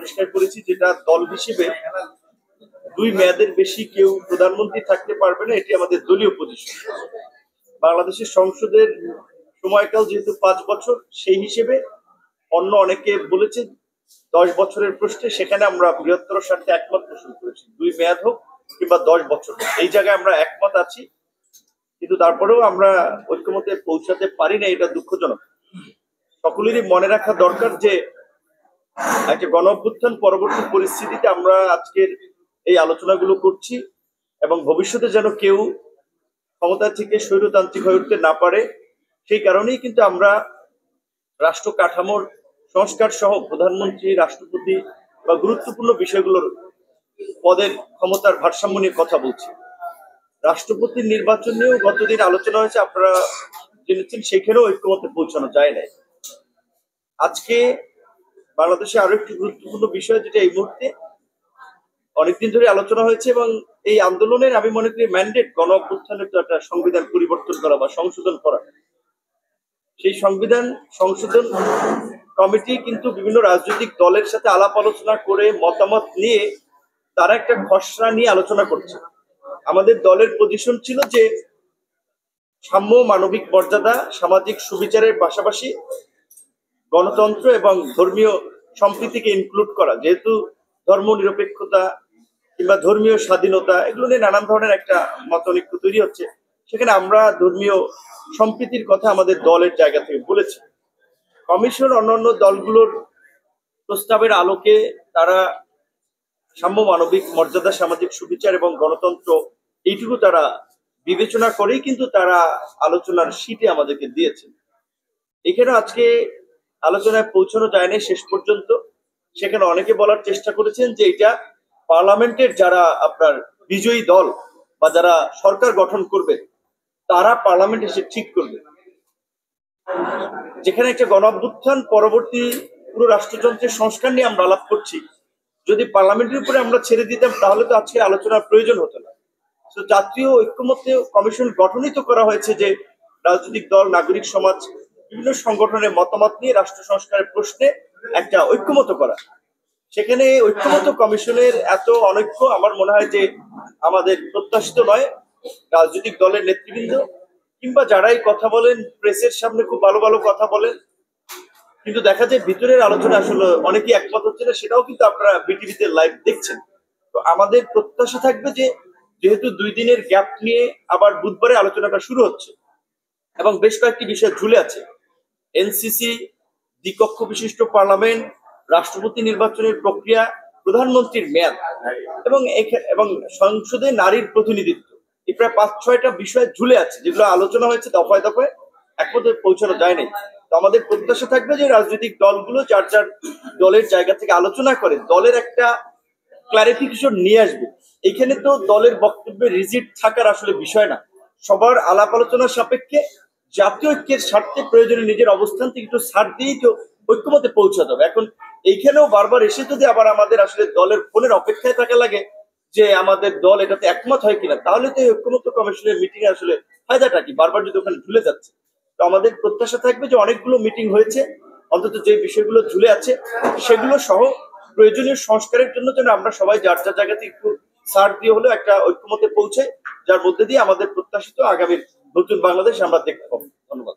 পরিষ্কার করেছি, যেটা দল হিসেবে 2 মেয়াদের বেশি কেউ প্রধানমন্ত্রী থাকতে পারবে না, এটি আমাদের দলীয় পজিশন। বাংলাদেশের সংসদের সময়কাল যেহেতু 5 বছর, সেই হিসেবে অন্য অনেকে বলেছে 10 বছরের প্রশ্নে, সেখানে আমরা বৃহত্তর স্বার্থে একমত পোষণ করেছি। 2 মেয়াদ হোক কিংবা 10 বছর হোক, এই জায়গায় আমরা একমত আছি। কিন্তু তারপরেও আমরা ঐক্যমতে পৌঁছাতে পারি না, এটা দুঃখজনক। সকলেরই মনে রাখা দরকার যে একটা গণঅভ্যুত্থান পরবর্তী পরিস্থিতিতে আমরা আজকের এই আলোচনাগুলো করছি, এবং ভবিষ্যতে যেন কেউ ক্ষমতা থেকে স্বৈরতান্ত্রিক হয়ে উঠতে না পারে, সেই কারণেই কিন্তু আমরা রাষ্ট্র কাঠামোর সংস্কার সহ প্রধানমন্ত্রী, রাষ্ট্রপতি বা গুরুত্বপূর্ণ বিষয়গুলোর পদের ক্ষমতার ভারসাম্য নিয়ে কথা বলছি। রাষ্ট্রপতির নির্বাচন নিয়েও গতদিন আলোচনা হয়েছে, আপনারা জেনেছেন, সেখানেও ঐক্যমতে পৌঁছানো যায় নাই। আজকে বাংলাদেশে আরো একটি গুরুত্বপূর্ণ বিষয়, যেটা এই মুহূর্তে অনেকদিন ধরে আলোচনা হয়েছে, এবং এই আন্দোলনের আমি মনে করি ম্যান্ডেট গণ অভ্যুত্থানের তো একটা সংবিধান পরিবর্তন করা বা সংশোধন করা। সেই সংবিধান সংশোধন কমিটি কিন্তু বিভিন্ন রাজনৈতিক দলের সাথে আলাপ আলোচনা করে মতামত নিয়ে তারা একটা খসড়া নিয়ে আলোচনা করছে। আমাদের দলের পজিশন ছিল যে সাম্য, মানবিক মর্যাদা, সামাজিক সুবিচারের পাশাপাশি গণতন্ত্র এবং ধর্মীয় সম্প্রীতিকে ইনক্লুড করা, যেহেতু ধর্ম নিরপেক্ষতা কিংবা ধর্মীয় স্বাধীনতা এগুলো নিয়ে নানান ধরনের একটা মতানৈক্য তৈরি হচ্ছে, সেখানে আমরা ধর্মীয় সম্প্রীতির কথা আমাদের দলের জায়গা থেকে বলেছি। কমিশন অন্যান্য দলগুলোর প্রস্তাবের আলোকে তারা সাম্য, মানবিক মর্যাদা, সামাজিক সুবিচার এবং গণতন্ত্র এইটুকু তারা বিবেচনা করেই কিন্তু তারা আলোচনার শীটে আমাদেরকে দিয়েছেন। এখানে আজকে আলোচনায় পৌঁছানো যায়নি শেষ পর্যন্ত। সেখানে অনেকে বলার চেষ্টা করেছেন যে এটা পার্লামেন্টের যারা আপনার বিজয়ী দল বা যারা সরকার গঠন করবে তারা পার্লামেন্ট এসে ঠিক করবে। যেখানে একটা গণঅভ্যুত্থান পরবর্তী পুরো রাষ্ট্রযন্ত্রের সংস্কার নিয়ে আমরা আলাপ করছি, যদি পার্লামেন্টের উপরে আমরা ছেড়ে দিতাম তাহলে তো আজকে আলোচনার প্রয়োজন হতো না। তো জাতীয় ঐক্যমত্যে কমিশন গঠনই তো করা হয়েছে যে রাজনৈতিক দল, নাগরিক সমাজ, বিভিন্ন সংগঠনের মতামত নিয়ে রাষ্ট্র সংস্কারের প্রশ্নে একটা ঐক্যমত করা। সেখানে ঐক্যমত কমিশনের এত অনৈক্য আমার মনে হয় যে আমাদের প্রত্যাশিত নয়। রাজনৈতিক দলের নেতৃবৃন্দ কিংবা যারাই কথা বলেন, প্রেসের সামনে খুব ভালো ভালো কথা বলেন, কিন্তু দেখা যায় ভিতরের আলোচনা আসলে অনেকেই একমত হচ্ছে না, সেটাও কিন্তু আপনারা বিটিভিতে লাইভ দেখছেন। তো আমাদের প্রত্যাশা থাকবে যে যেহেতু 2 দিনের গ্যাপ নিয়ে আবার বুধবারে আলোচনাটা শুরু হচ্ছে এবং বেশ কয়েকটি বিষয় ঝুলে আছে, এনসিসি, দ্বিকক্ষ বিশিষ্ট পার্লামেন্ট, রাষ্ট্রপতি নির্বাচনের প্রক্রিয়া, প্রধানমন্ত্রীর মেয়াদ এবং সংসদে নারীর প্রতিনিধিত্ব, এই প্রায় 5-6টা বিষয় ঝুলে আছে, যেগুলো আলোচনা হয়েছে দফায় দফায়, একমতে পৌঁছানো যায়নি। তো আমাদের প্রত্যাশা থাকবে যে রাজনৈতিক দলগুলো যার যার দলের জায়গা থেকে আলোচনা করে দলের একটা ক্লারিফিকেশন নিয়ে আসবে। এখানে তো দলের বক্তব্যে রিজিড থাকার আসলে বিষয় না, সবার আলাপ আলোচনার সাপেক্ষে জাতীয় ঐক্যের স্বার্থে প্রয়োজনে নিজের অবস্থান থেকে একটু ছাড় দিয়েই তো ঐক্যমতে পৌঁছাতে হবে। এখন এইখানেও বারবার এসে যদি আবার আমাদের আসলে দলের ফোনের অপেক্ষায় থাকা লাগে যে আমাদের দল এটাতে একমত হয় কিনা, তাহলে তো ঐক্যমত কমিশনের মিটিং এ আসলে ফায়দাটা কি, বারবার যদি ওখানে ঝুলে যাচ্ছে। তো আমাদের প্রত্যাশা থাকবে যে অনেকগুলো মিটিং হয়েছে, অন্তত যে বিষয়গুলো ঝুলে আছে সেগুলো সহ প্রয়োজনীয় সংস্কারের জন্য যেন আমরা সবাই যার যার জায়গাতে একটু ছাড় দিয়ে হলেও একটা ঐক্যমতে পৌঁছে, যার মধ্যে দিয়ে আমাদের প্রত্যাশিত আগামী নতুন বাংলাদেশ আমরা দেখতে পাবো। ধন্যবাদ।